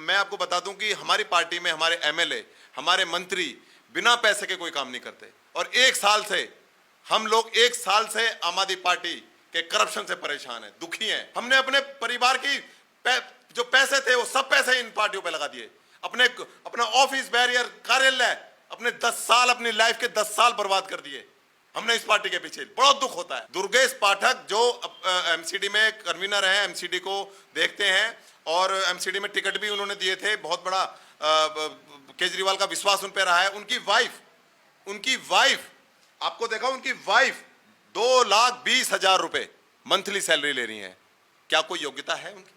मैं आपको बता दूं कि हमारी पार्टी में हमारे एमएलए, हमारे मंत्री बिना पैसे के कोई काम नहीं करते। और हम लोग एक साल से आम आदमी पार्टी के करप्शन से परेशान हैं, दुखी हैं। हमने अपने परिवार की जो पैसे थे वो सब पैसे इन पार्टियों पे लगा दिए। अपना ऑफिस, बैरियर, कार्यालय, अपने 10 साल, अपनी लाइफ के 10 साल बर्बाद कर दिए हमने इस पार्टी के पीछे। बहुत दुख होता है। दुर्गेश पाठक जो एमसीडी में कन्वीनर हैं, एमसीडी को देखते हैं और एमसीडी में टिकट भी उन्होंने दिए थे। बहुत बड़ा केजरीवाल का विश्वास उन पर रहा है। उनकी वाइफ आपको देखा, उनकी वाइफ 2,20,000 रुपए मंथली सैलरी ले रही है। क्या कोई योग्यता है उनकी?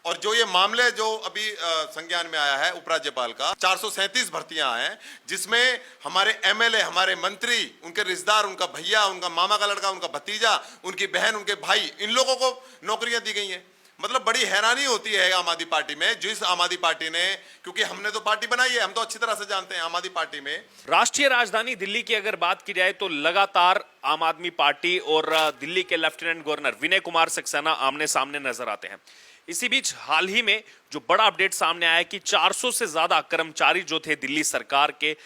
और जो ये मामले जो अभी संज्ञान में आया है उपराज्यपाल का, 437 भर्तियां हैं जिसमें हमारे एमएलए, हमारे मंत्री, उनके रिश्तेदार, उनका भैया, उनका मामा का लड़का, उनका भतीजा, उनकी बहन, उनके भाई, इन लोगों को नौकरियां दी गई हैं। मतलब बड़ी हैरानी होती है आम आदमी पार्टी में, जिस आम आदमी पार्टी ने, क्योंकि हमने तो पार्टी बनाई है, हम तो अच्छी तरह से जानते हैं आम आदमी पार्टी में। राष्ट्रीय राजधानी दिल्ली की अगर बात की जाए तो लगातार आम आदमी पार्टी और दिल्ली के लेफ्टिनेंट गवर्नर विनय कुमार सक्सेना आमने सामने नजर आते हैं। इसी बीच हाल ही में जो बड़ा अपडेट सामने आया है कि 400 से ज्यादा कर्मचारी जो थे दिल्ली सरकार के,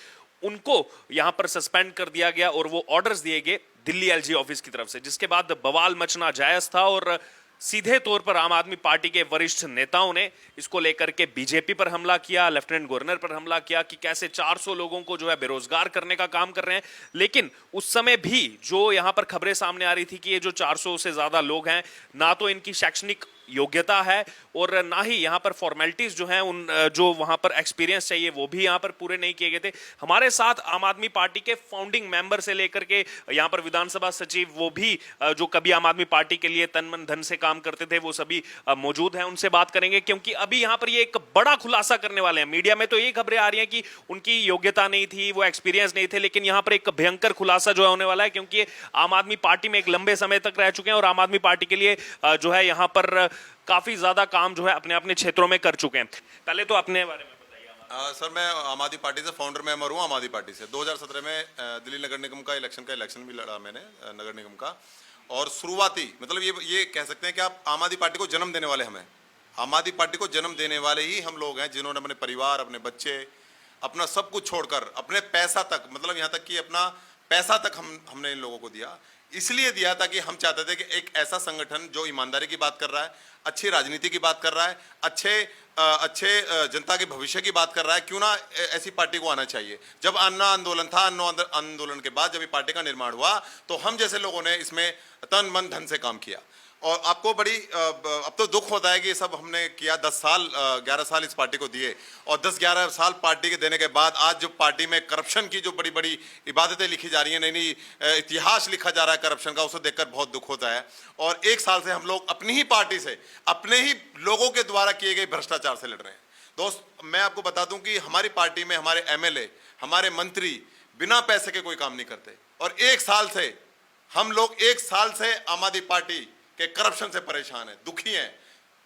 उनको यहां पर सस्पेंड कर दिया गया और वो ऑर्डर्स दिए गए दिल्ली एलजी ऑफिस की तरफ से, जिसके बाद बवाल मचना जायज था और सीधे तौर पर आम आदमी पार्टी के वरिष्ठ नेताओं ने इसको लेकर के बीजेपी पर हमला किया, लेफ्टिनेंट गवर्नर पर हमला किया कि कैसे 400 लोगों को जो है बेरोजगार करने का काम कर रहे हैं। लेकिन उस समय भी जो यहां पर खबरें सामने आ रही थी कि ये जो 400 से ज्यादा लोग हैं, ना तो इनकी शैक्षणिक योग्यता है और ना ही यहां पर फॉर्मेलिटीज जो हैं, उन जो वहां पर एक्सपीरियंस चाहिए वो भी यहां पर पूरे नहीं किए गए थे। हमारे साथ आम आदमी पार्टी के फाउंडिंग मेंबर से लेकर के यहां पर विधानसभा सचिव, वो भी जो कभी आम आदमी पार्टी के लिए तन मन धन से काम करते थे, वो सभी मौजूद हैं। उनसे बात करेंगे क्योंकि अभी यहां पर ये एक बड़ा खुलासा करने वाले हैं। मीडिया में तो ये खबरें आ रही हैं कि उनकी योग्यता नहीं थी, वो एक्सपीरियंस नहीं थे, लेकिन यहां पर एक भयंकर खुलासा जो है होने वाला है, क्योंकि आम आदमी पार्टी में एक लंबे समय तक रह चुके हैं और आम आदमी पार्टी के लिए जो है यहां पर काफी ज्यादा काम जो है अपने अपने क्षेत्रों में कर चुके हैं। पहले तो अपने बारे में बताइए। सर, मैं आम आदमी पार्टी से फाउंडर मेंबर हूँ। आम आदमी पार्टी से 2017 में दिल्ली नगर निगम का इलेक्शन भी लड़ा मैंने, नगर निगम का। और शुरुआती मतलब ये कह सकते हैं कि आप आम आदमी पार्टी को जन्म देने वाले हमें, आम आदमी पार्टी को जन्म देने वाले ही हम लोग हैं, जिन्होंने अपने परिवार, अपने बच्चे, अपना सब कुछ छोड़कर, अपने पैसा तक, मतलब यहाँ तक कि अपना पैसा तक हमने इन लोगों को दिया। इसलिए दिया था कि हम चाहते थे कि एक ऐसा संगठन जो ईमानदारी की बात कर रहा है, अच्छी राजनीति की बात कर रहा है, अच्छे जनता के भविष्य की बात कर रहा है, क्यों ना ऐसी पार्टी को आना चाहिए। जब अन्ना आंदोलन था, अन्ना आंदोलन के बाद जब ये पार्टी का निर्माण हुआ तो हम जैसे लोगों ने इसमें तन मन धन से काम किया। और आपको अब तो दुख होता है कि ये सब हमने किया। 11 साल इस पार्टी को दिए और 10-11 साल पार्टी के देने के बाद आज जो पार्टी में करप्शन की जो बड़ी बड़ी इबादतें लिखी जा रही हैं, नई इतिहास लिखा जा रहा है करप्शन का, उसे देखकर बहुत दुख होता है। और 1 साल से हम लोग अपनी ही पार्टी से, अपने ही लोगों के द्वारा किए गए भ्रष्टाचार से लड़ रहे हैं। दोस्त, मैं आपको बता दूं कि हमारी पार्टी में हमारे एमएलए, हमारे मंत्री बिना पैसे के कोई काम नहीं करते। और हम लोग 1 साल से आम आदमी पार्टी के करप्शन से परेशान है, दुखी हैं।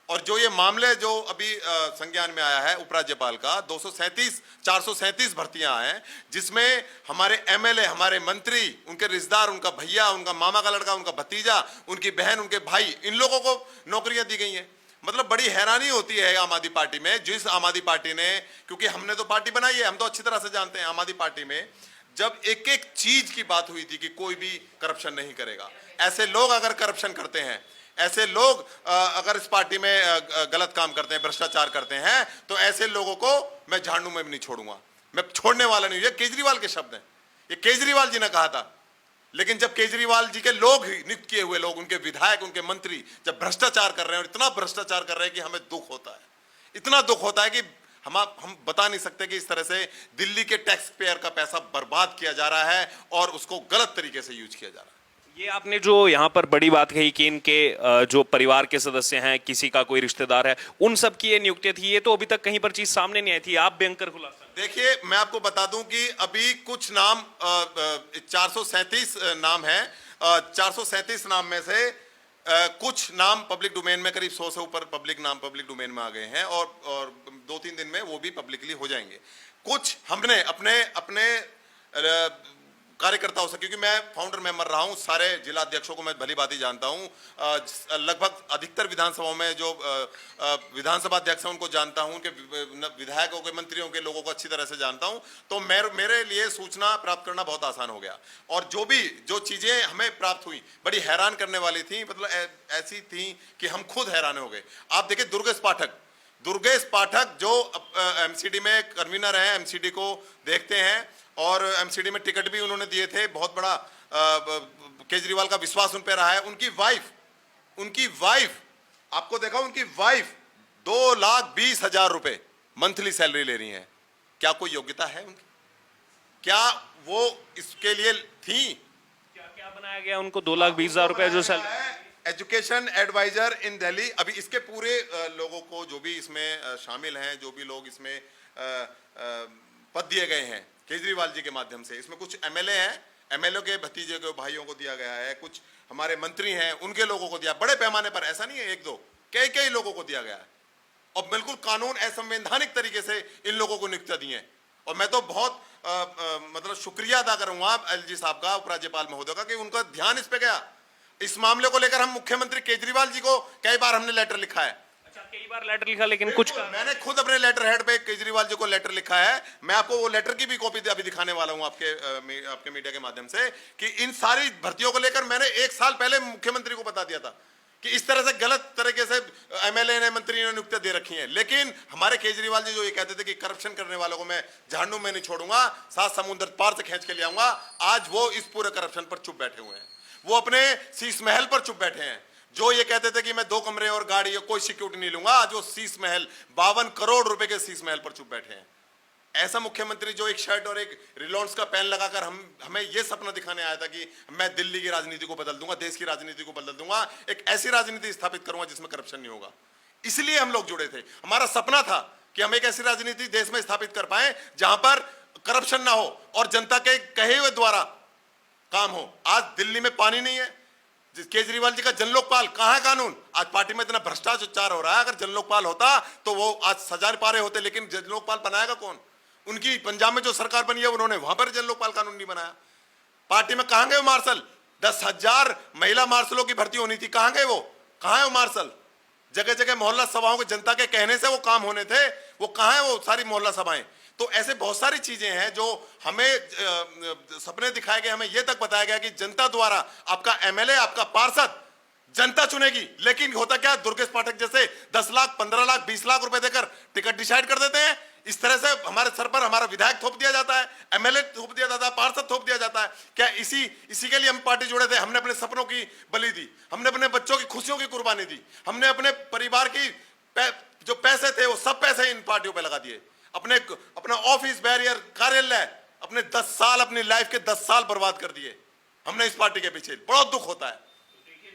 और जो ये मामले जो अभी संज्ञान में आया है उपराज्यपाल का, 437 भर्तियां हैं जिसमें हमारे एमएलए, हमारे मंत्री, उनके रिश्तेदार, उनका भैया, उनका मामा का लड़का, उनका भतीजा, उनकी बहन, उनके भाई, इन लोगों को नौकरियां दी गई हैं। मतलब बड़ी हैरानी होती है आम आदमी पार्टी में, जिस आम आदमी पार्टी ने, क्योंकि हमने तो पार्टी बनाई है, हम तो अच्छी तरह से जानते हैं आम आदमी पार्टी में जब एक एक चीज की बात हुई थी कि कोई भी करप्शन नहीं करेगा। ऐसे लोग अगर करप्शन करते हैं, ऐसे लोग अगर इस पार्टी में गलत काम करते हैं, भ्रष्टाचार करते हैं, तो ऐसे लोगों को मैं झाड़ू में भी नहीं छोड़ूंगा, मैं छोड़ने वाला नहीं। ये केजरीवाल के शब्द हैं, ये केजरीवाल जी ने कहा था। लेकिन जब केजरीवाल जी के लोग, नियुक्त किए हुए लोग, उनके विधायक, उनके मंत्री जब भ्रष्टाचार कर रहे हैं और इतना भ्रष्टाचार कर रहे हैं कि हमें दुख होता है, इतना दुख होता है कि हम बता नहीं सकते कि इस तरह से दिल्ली के टैक्स पेयर का पैसा बर्बाद किया जा रहा है और उसको गलत तरीके से यूज किया जा रहा है। ये आपने जो यहाँ पर बड़ी बात कही कि इनके जो परिवार के सदस्य हैं, किसी का कोई रिश्तेदार है, उन सब की ये नियुक्ति थी, ये तो अभी तक कहीं पर चीज सामने नहीं आई थी। आप भयंकर खुलासा देखिए, मैं आपको बता दूं कि अभी कुछ नाम 437 नाम है। 437 नाम में से कुछ नाम पब्लिक डोमेन में, करीब 100 से ऊपर पब्लिक डोमेन में आ गए हैं और 2-3 दिन में वो भी पब्लिकली हो जाएंगे। कुछ हमने अपने कार्यकर्ताओं से, क्योंकि मैं फाउंडर मेंबर रहा हूं, सारे जिला अध्यक्षों को मैं भली भांति जानता हूं, लगभग अधिकतर विधानसभाओं में जो विधानसभा अध्यक्ष हैं उनको जानता हूं, उनके विधायकों के, मंत्रियों के, लोगों को अच्छी तरह से जानता हूं। तो मेरे लिए सूचना प्राप्त करना बहुत आसान हो गया, और जो चीजें हमें प्राप्त हुई बड़ी हैरान करने वाली थी, मतलब ऐसी थी कि हम खुद हैरान हो गए। आप देखिए दुर्गेश पाठक जो एमसीडी में कन्वीनर हैं, एमसीडी को देखते हैं, और एमसीडी में टिकट भी उन्होंने दिए थे, बहुत बड़ा केजरीवाल का विश्वास उन पर रहा है। उनकी वाइफ आपको देखा, उनकी वाइफ 2,20,000 रुपए मंथली सैलरी ले रही है। क्या कोई योग्यता है उनकी? क्या वो इसके लिए थी? क्या बनाया गया उनको 2,20,000 रुपए जो सैलरी? एजुकेशन एडवाइजर इन दिल्ली। अभी इसके पूरे लोगों को, जो भी इसमें शामिल हैं, जो भी लोग इसमें पद दिए गए हैं केजरीवाल जी के माध्यम से, इसमें कुछ एमएलए हैं, एमएलए के भतीजे के भाइयों को दिया गया है, कुछ हमारे मंत्री हैं उनके लोगों को दिया, बड़े पैमाने पर, ऐसा नहीं है एक दो, कई लोगों को दिया गया है, और बिल्कुल कानून असंवैधानिक तरीके से इन लोगों को नियुक्ति दी है। और मैं तो बहुत मतलब शुक्रिया अदा करूंगा एलजी साहब का, उपराज्यपाल महोदय का, कि उनका ध्यान इस पे गया। इस मामले को लेकर हम मुख्यमंत्री केजरीवाल जी को कई बार हमने लेटर लिखा है। अच्छा, कई बार लेटर लिखा, लेकिन कुछ मैंने खुद अपने लेटर हेड पे केजरीवाल जी को लेटर लिखा है। मैं आपको वो लेटर की भी कॉपी अभी दिखाने वाला हूं आपके मीडिया के माध्यम से, कि इन सारी भर्तियों को लेकर मैंने 1 साल पहले मुख्यमंत्री को बता दिया था कि इस तरह से गलत तरीके से एमएलए ने, मंत्री ने नियुक्तियां दे रखी हैं। लेकिन हमारे केजरीवाल जी जो ये कहते थे कि करप्शन करने वालों को मैं झाड़ू में नहीं छोड़ूंगा, 7 समुद्र पार से खींच के ले आऊंगा, आज वो इस पूरे करप्शन पर चुप बैठे हुए हैं। वो अपने शीश महल पर चुप बैठे हैं। जो ये कहते थे कि मैं 2 कमरे और गाड़ी, कोई सिक्योरिटी नहीं लूंगा, आज वो शीश महल, 52 करोड़ रुपए के शीश महल पर चुप बैठे हैं। ऐसा मुख्यमंत्री जो एक शर्ट और एक रिलायंस का पेन लगाकर हमें ये सपना दिखाने आया था कि मैं दिल्ली की राजनीति को बदल दूंगा, देश की राजनीति को बदल दूंगा, एक ऐसी राजनीति स्थापित करूंगा जिसमें करप्शन नहीं होगा। इसलिए हम लोग जुड़े थे। हमारा सपना था कि हम एक ऐसी राजनीति देश में स्थापित कर पाए जहां पर करप्शन ना हो और जनता के कहे हुए द्वारा काम हो। आज दिल्ली में पानी नहीं है, केजरीवाल जी का जनलोकपाल, कहां है कानून? आज पार्टी में इतना भ्रष्टाचार हो रहा है, अगर जनलोकपाल होता तो वो आज सजा पा रहे होते, लेकिन जनलोकपाल बनाएगा कौन? उनकी पंजाब में जो सरकार बनी है उन्होंने वहां पर जनलोकपाल कानून नहीं बनाया। पार्टी में कहां गए वो मार्शल? 10,000 महिला मार्शलों की भर्ती होनी थी, कहां गए वो? कहां है वो मार्शल? जगह जगह मोहल्ला सभाओं के जनता के कहने से वो काम होने थे, वो कहां है वो सारी मोहल्ला सभाएं? तो ऐसे बहुत सारी चीजें हैं जो हमें सपने दिखाए गए, हमें यह तक बताया गया कि जनता द्वारा आपका एमएलए, आपका पार्षद जनता चुनेगी। लेकिन होता क्या, दुर्गेश पाठक जैसे 10 लाख, 15 लाख, 20 लाख रुपए देकर टिकट डिसाइड कर देते हैं। इस तरह से हमारे सर पर हमारा विधायक थोप दिया जाता है, एमएलए थोप दिया जाता है, पार्षद थोप दिया जाता है। क्या इसी के लिए हम पार्टी जुड़े थे? हमने अपने सपनों की बलि दी, हमने अपने बच्चों की खुशियों की कुर्बानी दी, हमने अपने परिवार की जो पैसे थे वो सब पैसे इन पार्टियों पे लगा दिए। अपना ऑफिस, बैरियर, कार्यालय, अपने 10 साल, अपनी लाइफ के 10 साल बर्बाद कर दिए हमने इस पार्टी के पीछे। बहुत दुख होता है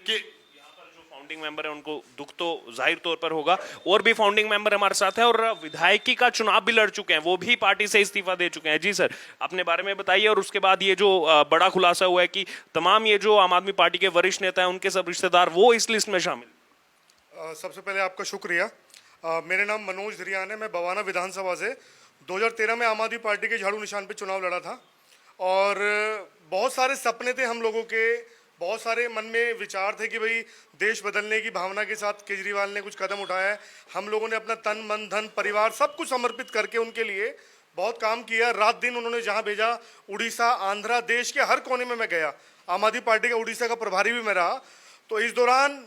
कि यहाँ पर जो फाउंडिंग मेंबर है उनको दुख तो जाहिर तौर पर होगा। और भी फाउंडिंग मेंबर हमारे साथ है और विधायकी का चुनाव भी लड़ चुके हैं, वो भी पार्टी से इस्तीफा दे चुके हैं। जी सर, अपने बारे में बताइए। और उसके बाद ये जो बड़ा खुलासा हुआ है कि तमाम ये जो आम आदमी पार्टी के वरिष्ठ नेता हैं उनके सब रिश्तेदार वो इस लिस्ट में शामिल। सबसे पहले आपका शुक्रिया। मेरा नाम मनोज धरियान है, मैं बवाना विधानसभा से 2013 में आम आदमी पार्टी के झाड़ू निशान पे चुनाव लड़ा था। और बहुत सारे सपने थे हम लोगों के, बहुत सारे मन में विचार थे कि भाई देश बदलने की भावना के साथ केजरीवाल ने कुछ कदम उठाया है। हम लोगों ने अपना तन मन धन परिवार सब कुछ समर्पित करके उनके लिए बहुत काम किया। रात दिन उन्होंने जहाँ भेजा, उड़ीसा, आंध्रा, देश के हर कोने में मैं गया। आम आदमी पार्टी का उड़ीसा का प्रभारी भी मैं रहा। तो इस दौरान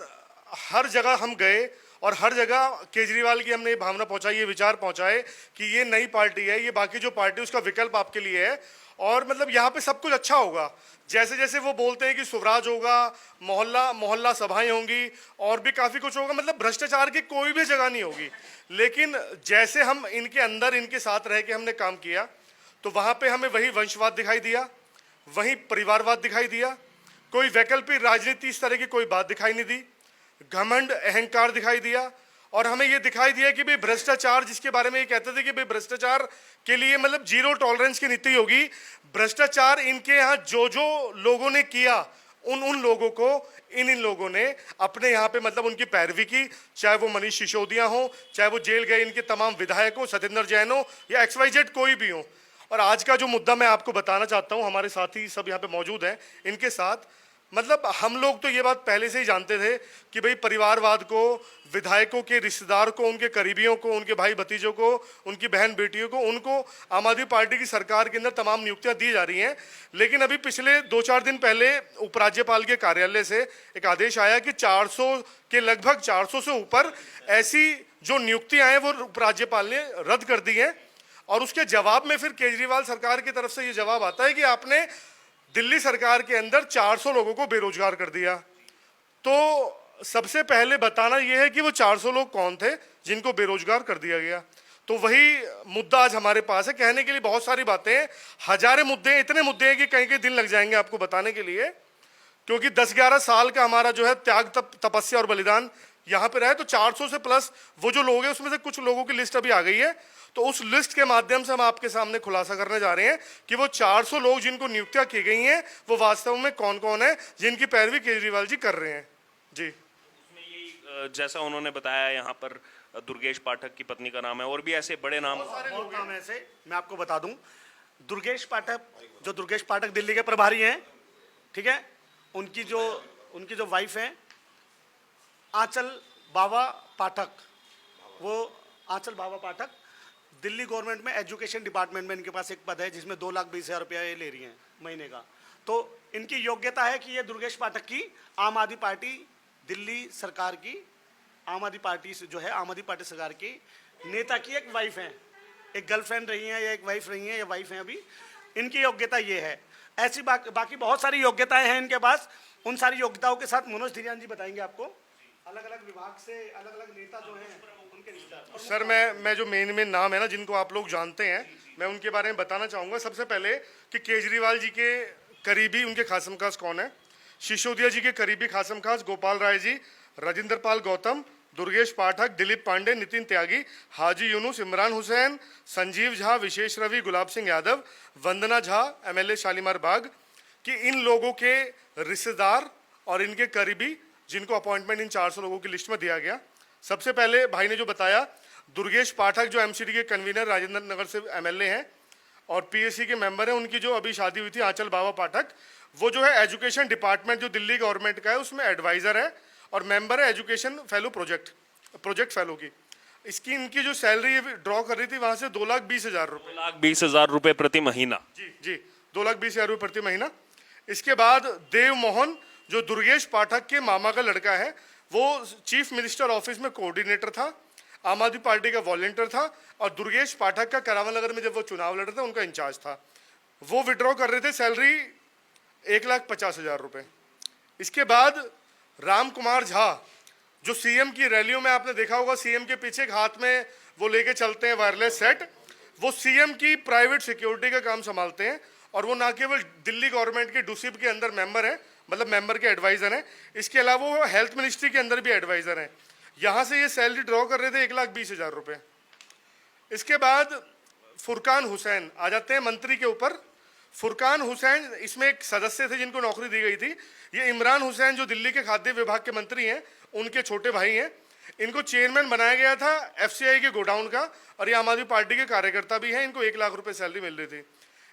हर जगह हम गए और हर जगह केजरीवाल की हमने ये भावना पहुंचाई, ये विचार पहुंचाए कि ये नई पार्टी है, ये बाकी जो पार्टी उसका विकल्प आपके लिए है और मतलब यहाँ पे सब कुछ अच्छा होगा। जैसे जैसे वो बोलते हैं कि स्वराज होगा, मोहल्ला सभाएं होंगी और भी काफ़ी कुछ होगा, मतलब भ्रष्टाचार की कोई भी जगह नहीं होगी। लेकिन जैसे हम इनके अंदर इनके साथ रह के हमने काम किया तो वहाँ पे हमें वही वंशवाद दिखाई दिया, वही परिवारवाद दिखाई दिया, कोई वैकल्पिक राजनीति इस तरह की कोई बात दिखाई नहीं दी, घमंड अहंकार दिखाई दिया। और हमें ये दिखाई दिया कि भाई भ्रष्टाचार, जिसके बारे में ये कहते थे कि भाई भ्रष्टाचार के लिए मतलब 0 टॉलरेंस की नीति होगी। भ्रष्टाचार इनके यहाँ जो लोगों ने किया उन लोगों को इन लोगों ने अपने यहाँ पे मतलब उनकी पैरवी की, चाहे वो मनीष सिसोदिया हो, चाहे वो जेल गए इनके तमाम विधायक हो, सत्येंद्र जैन हो या XYZ कोई भी हो। और आज का जो मुद्दा मैं आपको बताना चाहता हूं, हमारे साथी सब यहाँ पे मौजूद हैं, इनके साथ मतलब हम लोग तो ये बात पहले से ही जानते थे कि भाई परिवारवाद को, विधायकों के रिश्तेदार को, उनके करीबियों को, उनके भाई भतीजों को, उनकी बहन बेटियों को, उनको आम आदमी पार्टी की सरकार के अंदर तमाम नियुक्तियां दी जा रही हैं। लेकिन अभी पिछले 2-4 दिन पहले उपराज्यपाल के कार्यालय से एक आदेश आया कि 400 के लगभग 400 से ऊपर ऐसी जो नियुक्तियां हैं वो उपराज्यपाल ने रद्द कर दी हैं। और उसके जवाब में फिर केजरीवाल सरकार की तरफ से ये जवाब आता है कि आपने दिल्ली सरकार के अंदर 400 लोगों को बेरोजगार कर दिया। तो सबसे पहले बताना यह है कि वो 400 लोग कौन थे जिनको बेरोजगार कर दिया गया। तो वही मुद्दा आज हमारे पास है। कहने के लिए बहुत सारी बातें हैं, हजारों मुद्दे, इतने मुद्दे हैं कि कहीं कहीं दिन लग जाएंगे आपको बताने के लिए, क्योंकि 10-11 साल का हमारा जो है त्याग, तपस्या और बलिदान यहाँ पे रहे। तो 400 से प्लस वो जो लोग हैं उसमें से कुछ लोगों की लिस्ट अभी आ गई है। तो उस लिस्ट के माध्यम से हम आपके सामने खुलासा करने जा रहे हैं कि वो 400 लोग जिनको नियुक्तियां की गई हैं वो वास्तव में कौन कौन है जिनकी पैरवी केजरीवाल जी कर रहे हैं। जी, उसमें यही जैसा उन्होंने बताया, यहाँ पर दुर्गेश पाठक की पत्नी का नाम है, और भी ऐसे बड़े नाम। बहुत नाम है ऐसे, मैं आपको बता दूं। दुर्गेश पाठक दिल्ली के प्रभारी हैं, ठीक है। उनकी जो वाइफ है आंचल बाबा पाठक, वो आंचल बाबा पाठक दिल्ली गवर्नमेंट में एजुकेशन डिपार्टमेंट में इनके पास एक पद है जिसमें 2,20,000 रुपया ये ले रही हैं महीने का। तो इनकी योग्यता है कि ये दुर्गेश पाठक की आम आदमी पार्टी दिल्ली सरकार की, आम आदमी पार्टी जो है आम आदमी पार्टी सरकार की नेता की एक वाइफ हैं, एक गर्लफ्रेंड रही हैं या एक वाइफ रही हैं या वाइफ हैं अभी। इनकी योग्यता ये है। ऐसी बाकी बहुत सारी योग्यताएं हैं इनके पास। उन सारी योग्यताओं के साथ मनोज धीरियान जी बताएंगे आपको, अलग अलग विभाग से अलग अलग नेता जो हैं उनके रिश्तेदार। सर मैं जो मेन नाम है ना जिनको आप लोग जानते हैं, मैं उनके बारे में बताना चाहूँगा। सबसे पहले कि केजरीवाल जी के करीबी उनके खासम खास कौन है। सिसोदिया जी के करीबी खासम खास गोपाल राय जी, राजेंद्र पाल गौतम, दुर्गेश पाठक, दिलीप पांडे, नितिन त्यागी, हाजी यूनुस, इमरान हुसैन, संजीव झा, विशेष रवि, गुलाब सिंह यादव, वंदना झा, MLA शालीमार बाग, कि इन लोगों के रिश्तेदार और इनके करीबी जिनको अपॉइंटमेंट इन 400 लोगों की लिस्ट में दिया गया। सबसे पहले भाई ने जो बताया, दुर्गेश पाठक जो MCD के कन्वीनर राजेंद्र नगर से MLA हैं और PSC के मेंबर हैं, उनकी जो अभी शादी हुई थी आंचल बाबा पाठक, वो जो है एजुकेशन डिपार्टमेंट जो दिल्ली गवर्नमेंट का है उसमें एडवाइजर है और मेंबर है एजुकेशन फेलो प्रोजेक्ट फेलो की। इसकी इनकी जो सैलरी ड्रॉ कर रही थी वहां से 2,20,000 रुपये, 2,20,000 रुपये प्रति महीना। जी 2,20,000 रुपये प्रति महीना। इसके बाद देव मोहन जो दुर्गेश पाठक के मामा का लड़का है, वो चीफ मिनिस्टर ऑफिस में कोऑर्डिनेटर था, आम आदमी पार्टी का वॉलंटियर था और दुर्गेश पाठक का करावल नगर में जब वो चुनाव लड़ रहे थे उनका इंचार्ज था। वो विड्रॉ कर रहे थे सैलरी 1,50,000 रुपये। इसके बाद राम कुमार झा जो CM की रैलियों में आपने देखा होगा, CM के पीछे एक हाथ में वो लेके चलते हैं वायरलेस सेट, वो CM की प्राइवेट सिक्योरिटी का काम संभालते हैं और वो ना केवल दिल्ली गवर्नमेंट के डूसिब के अंदर मेंबर है, मतलब मेंबर के एडवाइजर हैं, इसके अलावा वो हेल्थ मिनिस्ट्री के अंदर भी एडवाइजर हैं। यहाँ से ये सैलरी ड्रॉ कर रहे थे 1,20,000 रुपये। इसके बाद फुरकान हुसैन आ जाते हैं मंत्री के ऊपर। फुरकान हुसैन इसमें एक सदस्य थे जिनको नौकरी दी गई थी। ये इमरान हुसैन जो दिल्ली के खाद्य विभाग के मंत्री हैं, उनके छोटे भाई हैं। इनको चेयरमैन बनाया गया था FCI के गोडाउन का और ये आम आदमी पार्टी के कार्यकर्ता भी हैं। इनको 1,00,000 रुपये सैलरी मिल रही थी।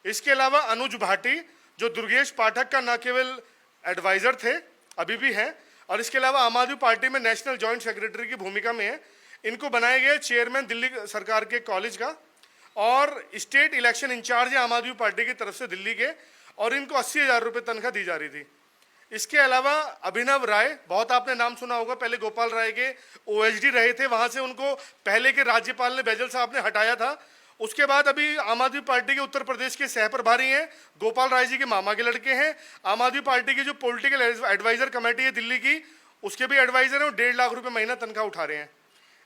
इसके अलावा अनुज भाटी जो दुर्गेश पाठक का न केवल एडवाइजर थे, अभी भी हैं, और इसके अलावा आम आदमी पार्टी में नेशनल जॉइंट सेक्रेटरी की भूमिका में है। इनको बनाया गया चेयरमैन दिल्ली सरकार के कॉलेज का और स्टेट इलेक्शन इंचार्ज है आम आदमी पार्टी की तरफ से दिल्ली के, और इनको 80,000 रुपये तनख्वाह दी जा रही थी। इसके अलावा अभिनव राय, बहुत आपने नाम सुना होगा, पहले गोपाल राय के OSD रहे थे, वहाँ से उनको पहले के राज्यपाल ने बैजल साहब ने हटाया था। उसके बाद अभी आम आदमी पार्टी के उत्तर प्रदेश के सह प्रभारी हैं, गोपाल राय जी के मामा के लड़के हैं। आम आदमी पार्टी की जो पॉलिटिकल एडवाइजर कमेटी है दिल्ली की, उसके भी एडवाइजर हैं और 1,50,000 रुपये महीना तनख्वाह उठा रहे हैं।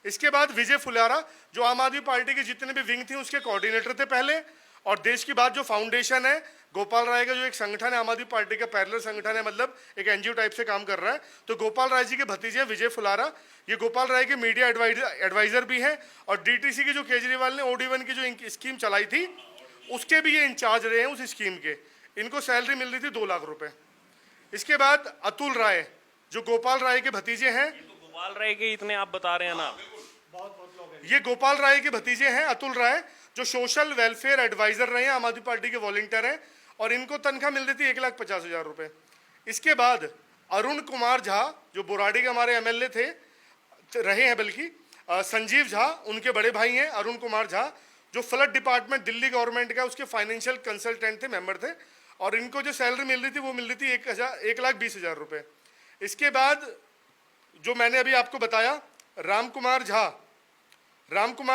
इसके बाद विजय फुलारा जो आम आदमी पार्टी की जितने भी विंग थी उसके कोऑर्डिनेटर थे पहले, और देश की बात जो फाउंडेशन है गोपाल राय का जो एक संगठन है आम आदमी पार्टी का पैरेलल संगठन है, मतलब एक NGO टाइप से काम कर रहा है, तो गोपाल राय जी के भतीजे विजय फुलारा, ये गोपाल राय के मीडिया एडवाइजर भी हैं और DTC की जो केजरीवाल ने OD1 की जो स्कीम चलाई थी उसके भी ये इंचार्ज रहे हैं उस स्कीम के। इनको सैलरी मिल रही थी 2,00,000 रुपये। इसके बाद अतुल राय जो गोपाल राय के भतीजे हैं, गोपाल राय के इतने आप बता रहे हैं ना, ये गोपाल राय के भतीजे हैं अतुल राय, जो सोशल वेलफेयर एडवाइजर रहे हैं, आम आदमी पार्टी के वॉलंटियर हैं, और इनको तनख्वाह मिल रही थी 1,50,000 रुपये। इसके बाद अरुण कुमार झा जो बुराड़ी के हमारे एमएलए थे, रहे हैं बल्कि, संजीव झा उनके बड़े भाई हैं, अरुण कुमार झा जो फ्लड डिपार्टमेंट दिल्ली गवर्नमेंट का उसके फाइनेंशियल कंसल्टेंट थे, मेंबर थे, और इनको जो सैलरी मिल रही थी वो मिल रही थी 1,20,000 रुपये। इसके बाद जो मैंने अभी आपको बताया, राम कुमार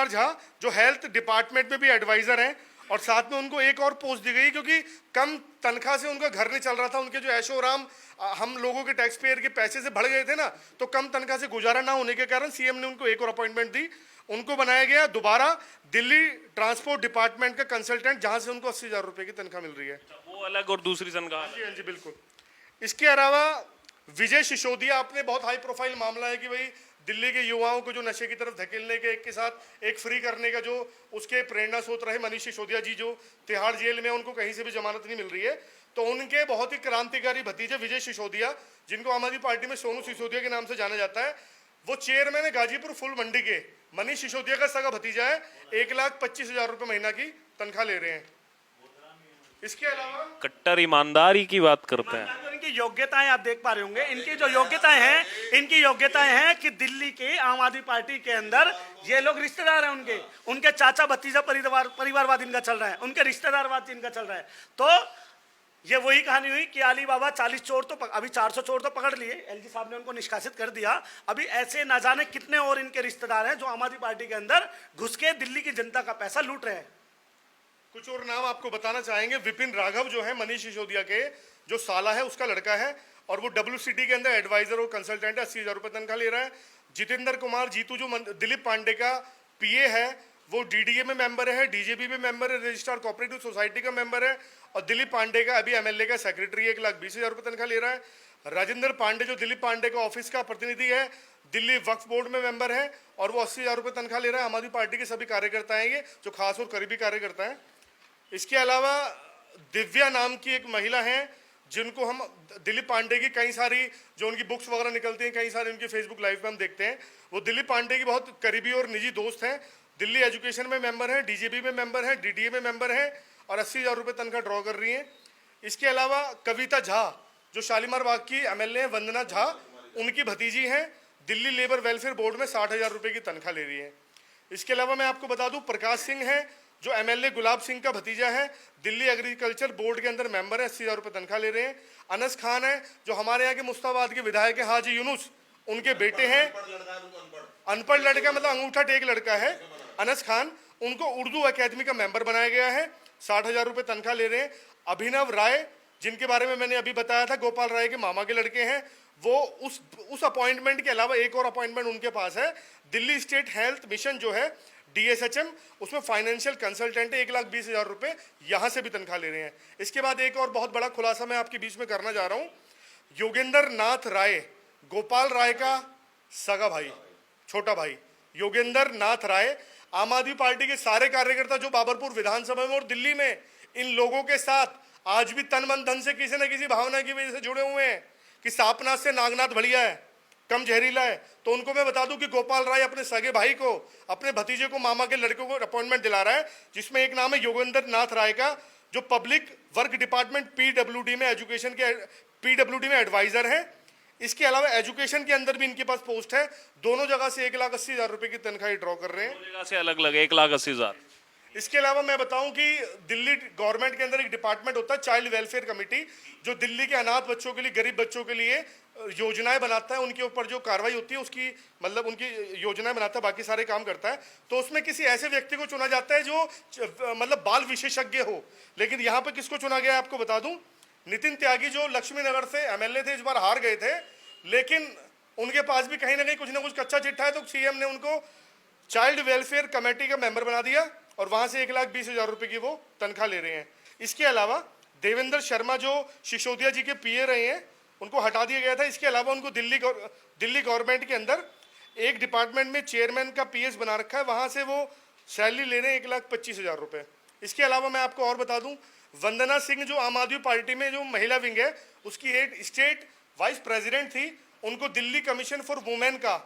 झा जो हेल्थ डिपार्टमेंट में भी एडवाइज़र हैं, और साथ में उनको एक और पोस्ट दी गई क्योंकि कम तनख्वाह से उनका घर नहीं चल रहा था। उनके जो ऐशो आराम हम लोगों के टैक्स पेयर के पैसे से बढ़ गए थे ना, तो कम तनख्वाह से गुजारा ना होने के कारण सीएम ने उनको एक और अपॉइंटमेंट दी। उनको बनाया गया दोबारा दिल्ली ट्रांसपोर्ट डिपार्टमेंट का कंसल्टेंट, जहां से उनको 80,000 रुपये की तनख्वाह मिल रही है। वो अलग और दूसरी तनख्वाह? जी हाँ जी, बिल्कुल। इसके अलावा विजय सिसोदिया, आपने बहुत हाई प्रोफाइल मामला है कि भाई दिल्ली के युवाओं को जो नशे की तरफ धकेलने के, एक के साथ एक फ्री करने का जो उसके प्रेरणा स्रोत रहे मनीष सिसोदिया जी, जो तिहाड़ जेल में, उनको कहीं से भी जमानत नहीं मिल रही है। तो उनके बहुत ही क्रांतिकारी भतीजे विजय सिसोदिया, जिनको आम आदमी पार्टी में सोनू सिसोदिया के नाम से जाना जाता है, वो चेयरमैन है गाजीपुर फूल मंडी के। मनीष सिसोदिया का सगा भतीजा है, 1,25,000 रुपये महीना की तनख्वाह ले रहे हैं। इसके अलावा कट्टर ईमानदारी की बात करते हैं। तो इनकी योग्यताएं आप देख पा रहे होंगे, इनकी जो इनकी योग्यताएं हैं कि दिल्ली के आम आदमी पार्टी के अंदर ये लोग रिश्तेदार हैं, उनके चाचा भतीजा परिवारवाद इनका चल रहा है, उनके रिश्तेदारवाद इनका चल रहा है। तो ये वही कहानी हुई कि अली बाबा 40 चोर तो अभी 400 चोर तो पकड़ लिए, एलजी साहब ने उनको निष्कासित कर दिया। अभी ऐसे ना जाने कितने और इनके रिश्तेदार हैं जो आम आदमी पार्टी के अंदर घुस के दिल्ली की जनता का पैसा लूट रहे हैं। कुछ और नाम आपको बताना चाहेंगे। विपिन राघव जो है मनीष सिसोदिया के जो साला है, उसका लड़का है, और वो WCT के अंदर एडवाइजर और कंसल्टेंट है, 80,000 रुपये तनख्वाह ले रहा है। जितेंद्र कुमार जीतू जो दिलीप पांडे का PA है, वो DDA में मेंबर है, DJB में मेंबर है, रजिस्ट्रार कोऑपरेटिव सोसाइटी का मेंबर है, और दिलीप पांडे का अभी MLA का सेक्रेटरी है, 1,20,000 रुपये तनख्वाह ले रहा है। राजेंद्र पांडे जो दिलीप पांडे का ऑफिस का प्रतिनिधि है, दिल्ली वक्फ बोर्ड में मेंबर है, और वो 80,000 रुपये तनख्वाह ले रहा है। आम आदमी पार्टी के सभी कार्यकर्ता हैं ये, जो खास और करीबी कार्यकर्ता हैं। इसके अलावा दिव्या नाम की एक महिला है, जिनको हम दिलीप पांडे की कई सारी जो उनकी बुक्स वगैरह निकलती हैं, कई सारे उनके फेसबुक लाइव में हम देखते हैं। वो दिलीप पांडे की बहुत करीबी और निजी दोस्त हैं। दिल्ली एजुकेशन में मेंबर है, DJB में मेंबर है, DDA में मेंबर है, और 80,000 रुपये तनख्वाह ड्रॉ कर रही हैं। इसके अलावा कविता झा जो शालीमार बाग की MLA हैं, वंदना झा, उनकी भतीजी हैं, दिल्ली लेबर वेलफेयर बोर्ड में 60,000 रुपये की तनख्वाह ले रही है। इसके अलावा मैं आपको बता दूं, प्रकाश सिंह है जो MLA गुलाब सिंह का भतीजा है, दिल्ली एग्रीकल्चर बोर्ड के अंदर मेंबर है, 80,000 रुपये तनख्वाह ले रहे हैं। अनस खान है जो हमारे यहाँ के मुस्ताबाद के विधायक है, हाजी यूनुस, उनके बेटे हैं, अनपढ़ लड़का मतलब अंगूठा टेक लड़का है अनस खान, उनको उर्दू अकेडमी का मेंबर बनाया गया है, 60,000 रुपये तनख्वाह ले रहे हैं। अभिनव राय, जिनके बारे में मैंने अभी बताया था, गोपाल राय के मामा के लड़के हैं, वो उस अपॉइंटमेंट के अलावा एक और अपॉइंटमेंट उनके पास है, दिल्ली स्टेट हेल्थ मिशन जो है DSHM, उसमें फाइनेंशियल कंसल्टेंट है, 1,20,000 रुपये यहाँ से भी तनख्वाह ले रहे हैं। इसके बाद एक और बहुत बड़ा खुलासा मैं आपके बीच में करना जा रहा हूँ। योगेंद्र नाथ राय, गोपाल राय का सगा भाई, छोटा भाई योगेंद्र नाथ राय, आम आदमी पार्टी के सारे कार्यकर्ता जो बाबरपुर विधानसभा में और दिल्ली में इन लोगों के साथ आज भी तन मन धन से किसी न किसी भावना की वजह से जुड़े हुए हैं कि सांपनाथ से नागनाथ बढ़िया है, कम जहरीला है। तो उनको मैं बता दूं कि गोपाल राय अपने सगे भाई को, अपने भतीजे को, मामा के लड़कों को अपॉइंटमेंट दिला रहा है, जिसमें एक नाम है योगेंद्र नाथ राय का, जो पब्लिक वर्क डिपार्टमेंट PWD में एजुकेशन के PWD में एडवाइजर है। इसके अलावा एजुकेशन के अंदर भी इनके पास पोस्ट है। दोनों जगह से 1,80,000 रुपये की तनख्वाह ड्रॉ कर रहे हैं, दोनों जगह से अलग अलग 1,80,000। इसके अलावा मैं बताऊं कि दिल्ली गवर्नमेंट के अंदर एक डिपार्टमेंट होता है चाइल्ड वेलफेयर कमेटी, जो दिल्ली के अनाथ बच्चों के लिए, गरीब बच्चों के लिए योजनाएं बनाता है, उनके ऊपर जो कार्रवाई होती है उसकी मतलब उनकी योजनाएं बनाता है, बाकी सारे काम करता है। तो उसमें किसी ऐसे व्यक्ति को चुना जाता है जो मतलब बाल विशेषज्ञ हो। लेकिन यहाँ पे किसको चुना गया है आपको बता दूं, नितिन त्यागी जो लक्ष्मी नगर से MLA थे, इस बार हार गए थे, लेकिन उनके पास भी कहीं ना कहीं कुछ ना कुछ कच्चा चिट्ठा है, तो CM ने उनको चाइल्ड वेलफेयर कमेटी का मेंबर बना दिया और वहां से 1,20,000 रुपये की वो तनख्वाह ले रहे हैं। इसके अलावा देवेंद्र शर्मा जो सिसोदिया जी के PA रहे हैं, उनको हटा दिया गया था। इसके अलावा उनको दिल्ली गवर्नमेंट के अंदर एक डिपार्टमेंट में चेयरमैन का PS बना रखा है, वहां से वो सैलरी ले रहे हैं 1,25,000 रुपये। इसके अलावा मैं आपको और बता दूं, वंदना सिंह जो आम आदमी पार्टी में जो महिला विंग है उसकी एक स्टेट वाइस प्रेसिडेंट थी, उनको दिल्ली कमीशन फॉर वुमेन का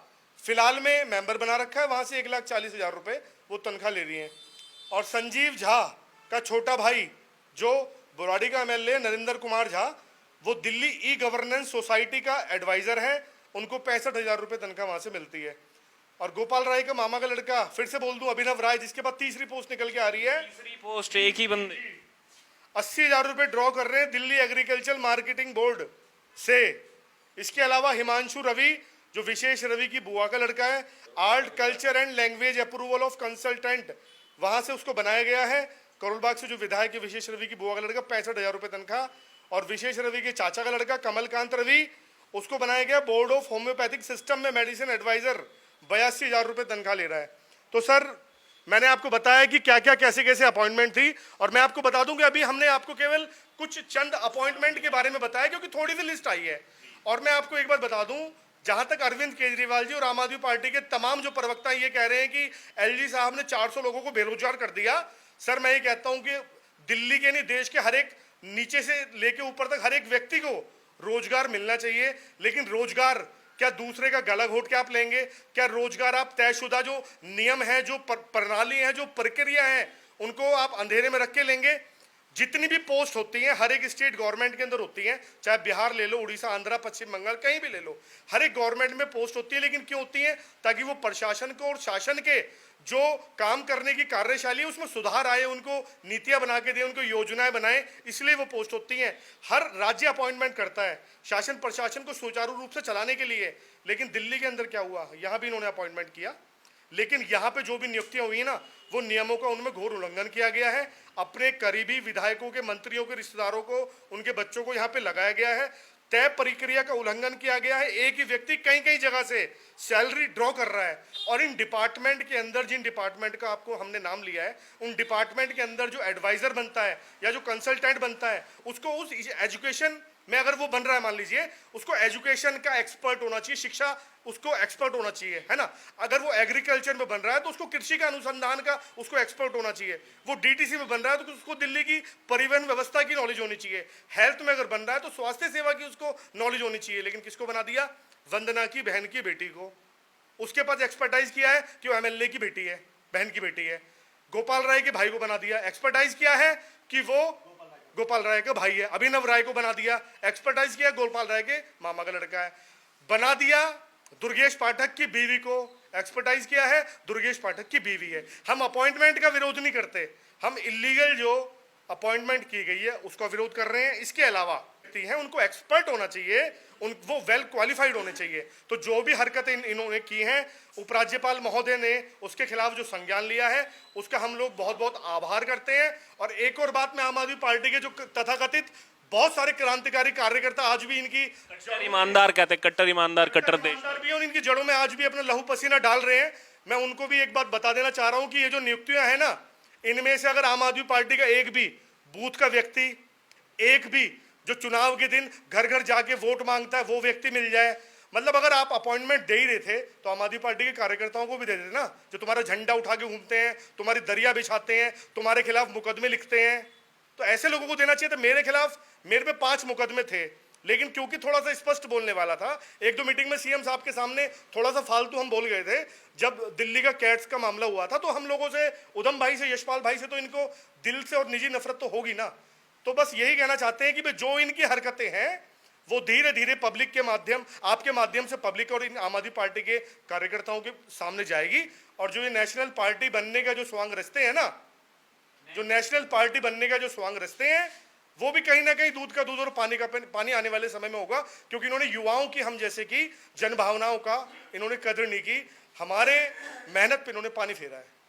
फिलहाल में मेंबर बना रखा है, वहां से 1,40,000 रुपये वो तनख्वाह ले रही हैं। और संजीव झा का छोटा भाई जो बुराड़ी का एमएलए नरेंद्र कुमार झा, वो दिल्ली ई गवर्नेंस सोसाइटी का एडवाइजर है, उनको 65,000 रुपये तनख्वाह वहां से मिलती है। और गोपाल राय का मामा का लड़का, फिर से बोल दूं, अभिनव राय, जिसके बाद तीसरी पोस्ट निकल के आ रही है, तीसरी पोस्ट एक ही बंदे, 80,000 रुपये ड्रॉ कर रहे हैं दिल्ली एग्रीकल्चर मार्केटिंग बोर्ड से। इसके अलावा हिमांशु रवि, जो विशेष रवि की बुआ का लड़का है, art culture and language approval of consultant, वहां से उसको बनाया गया है। करोलबाग से जो विधायक है विशेष रवि की बुआ का लड़का, 65,000 रुपये तनख्वाह। और विशेष रवि के चाचा का लड़का कमलकांत रवि, उसको बनाया गया बोर्ड ऑफ होम्योपैथिक सिस्टम में मेडिसिन एडवाइजर, 82,000 रुपये तनख्वाह ले रहा है। तो सर, मैंने आपको बताया कि क्या क्या कैसे कैसे अपॉइंटमेंट थी, और मैं आपको बता दूं कि अभी हमने आपको केवल कुछ चंद अपॉइंटमेंट के बारे में बताया, क्योंकि थोड़ी सी लिस्ट आई है। और मैं आपको एक बात बता दूं, जहां तक अरविंद केजरीवाल जी और आम आदमी पार्टी के तमाम जो प्रवक्ता ये कह रहे हैं कि एलजी साहब ने 400 लोगों को बेरोजगार कर दिया, सर मैं ये कहता हूं कि दिल्ली के नहीं, देश के हर एक, नीचे से लेके ऊपर तक हर एक व्यक्ति को रोजगार मिलना चाहिए। लेकिन रोजगार क्या दूसरे का गला घोट के आप लेंगे? क्या रोजगार आप तयशुदा जो नियम है, जो प्रणाली है, जो प्रक्रिया है, उनको आप अंधेरे में रख के लेंगे? जितनी भी पोस्ट होती हैं हर एक स्टेट गवर्नमेंट के अंदर होती हैं, चाहे बिहार ले लो, उड़ीसा, आंध्रा, पश्चिम बंगाल, कहीं भी ले लो, हर एक गवर्नमेंट में पोस्ट होती है। लेकिन क्यों होती है? ताकि वो प्रशासन को और शासन के जो काम करने की कार्यशैली है उसमें सुधार आए, उनको नीतियां बना के दे, उनको योजनाएं बनाए, इसलिए वो पोस्ट होती हैं। हर राज्य अपॉइंटमेंट करता है शासन प्रशासन को सुचारू रूप से चलाने के लिए। लेकिन दिल्ली के अंदर क्या हुआ? यहाँ भी इन्होंने अपॉइंटमेंट किया, लेकिन यहाँ पे जो भी नियुक्तियां हुई ना, वो नियमों का उनमें घोर उल्लंघन किया गया है। अपने करीबी विधायकों के, मंत्रियों के, रिश्तेदारों को, उनके बच्चों को यहाँ पे लगाया गया है। तय प्रक्रिया का उल्लंघन किया गया है। एक ही व्यक्ति कई कई जगह से सैलरी ड्रॉ कर रहा है, और इन डिपार्टमेंट के अंदर, जिन डिपार्टमेंट का आपको हमने नाम लिया है, उन डिपार्टमेंट के अंदर जो एडवाइजर बनता है या जो कंसल्टेंट बनता है, उसको उस एजुकेशन में, अगर वो बन रहा है मान लीजिए, उसको एजुकेशन का एक्सपर्ट होना चाहिए, शिक्षा उसको एक्सपर्ट होना चाहिए, है ना। अगर वो एग्रीकल्चर में बन रहा है तो उसको कृषि का अनुसंधान का उसको एक्सपर्ट होना चाहिए। वो डीटीसी में बन रहा है तो उसको दिल्ली की परिवहन व्यवस्था की नॉलेज होनी चाहिए। हेल्थ में अगर बन रहा है तो स्वास्थ्य सेवा की उसको नॉलेज होनी चाहिए। लेकिन किसको बना दिया? वंदना की बहन की बेटी को। उसके पास एक्सपर्टाइज किया है कि वो एमएलए की बेटी है, बहन की बेटी है। गोपाल राय के भाई को बना दिया, एक्सपर्टाइज किया है कि वो गोपाल राय का भाई है। अभिनव राय को बना दिया, एक्सपर्टाइज किया गोपाल राय के मामा का लड़का है। बना दिया दुर्गेश पाठक की बीवी को, एक्सपर्टाइज किया है दुर्गेश पाठक की बीवी है। हम अपॉइंटमेंट का विरोध नहीं करते, हम इलीगल जो अपॉइंटमेंट की गई है उसका विरोध कर रहे हैं। इसके अलावा हैं उनको एक्सपर्ट होना चाहिए, वो वेल क्वालिफाइड होने चाहिए। तो जो भी हरकतें इन्होंने की हैं, उपराज्यपाल महोदय ने उसके खिलाफ जो संज्ञान लिया है उसका हम लोग बहुत बहुत आभार करते हैं। और एक और बात, मैं आम आदमी पार्टी के जो तथाकथित बहुत सारे क्रांतिकारी कार्यकर्ता आज भी इनकी कट्टर ईमानदार कहते हैं, कट्टर ईमानदार, कट्टर देश भी, और इनकी जड़ों में आज भी अपना लहू पसीना डाल रहे हैं। मैं उनको भी एक बात बता देना चाह रहा हूं कि ये जो नियुक्तियां हैं ना, इनमें से अगर आम आदमी पार्टी का एक भी बूथ का व्यक्ति, एक भी जो चुनाव के दिन घर घर जाके वोट मांगता है, वो व्यक्ति मिल जाए, मतलब अगर आप अपॉइंटमेंट दे ही रहे थे तो आम आदमी पार्टी के कार्यकर्ताओं को भी दे देते ना, जो तुम्हारा झंडा उठा के घूमते हैं, तुम्हारी दरिया बिछाते हैं, तुम्हारे खिलाफ मुकदमे लिखते हैं, तो ऐसे लोगों को देना चाहिए। तो मेरे खिलाफ, मेरे पे 5 मुकदमे थे, लेकिन क्योंकि थोड़ा सा स्पष्ट बोलने वाला था, एक दो मीटिंग में सीएम साहब के सामने थोड़ा सा फालतू हम बोल गए थे। जब दिल्ली का कैट्स का मामला हुआ था तो हम लोगों से, उधम भाई से, यशपाल भाई से, तो इनको दिल से और निजी नफरत तो होगी ना। तो बस यही कहना चाहते हैं कि जो इनकी हरकतें हैं वो धीरे धीरे पब्लिक के माध्यम, आपके माध्यम से पब्लिक और इन आम आदमी पार्टी के कार्यकर्ताओं के सामने जाएगी। और जो ये नेशनल पार्टी बनने का जो स्वांग रचते हैं ना, जो नेशनल पार्टी बनने का जो स्वांग रचते हैं, वो भी कहीं ना कहीं दूध का दूध और पानी का पानी आने वाले समय में होगा। क्योंकि इन्होंने युवाओं की, हम जैसे कि जनभावनाओं का इन्होंने कदर नहीं की, हमारे मेहनत पे इन्होंने पानी फेरा है।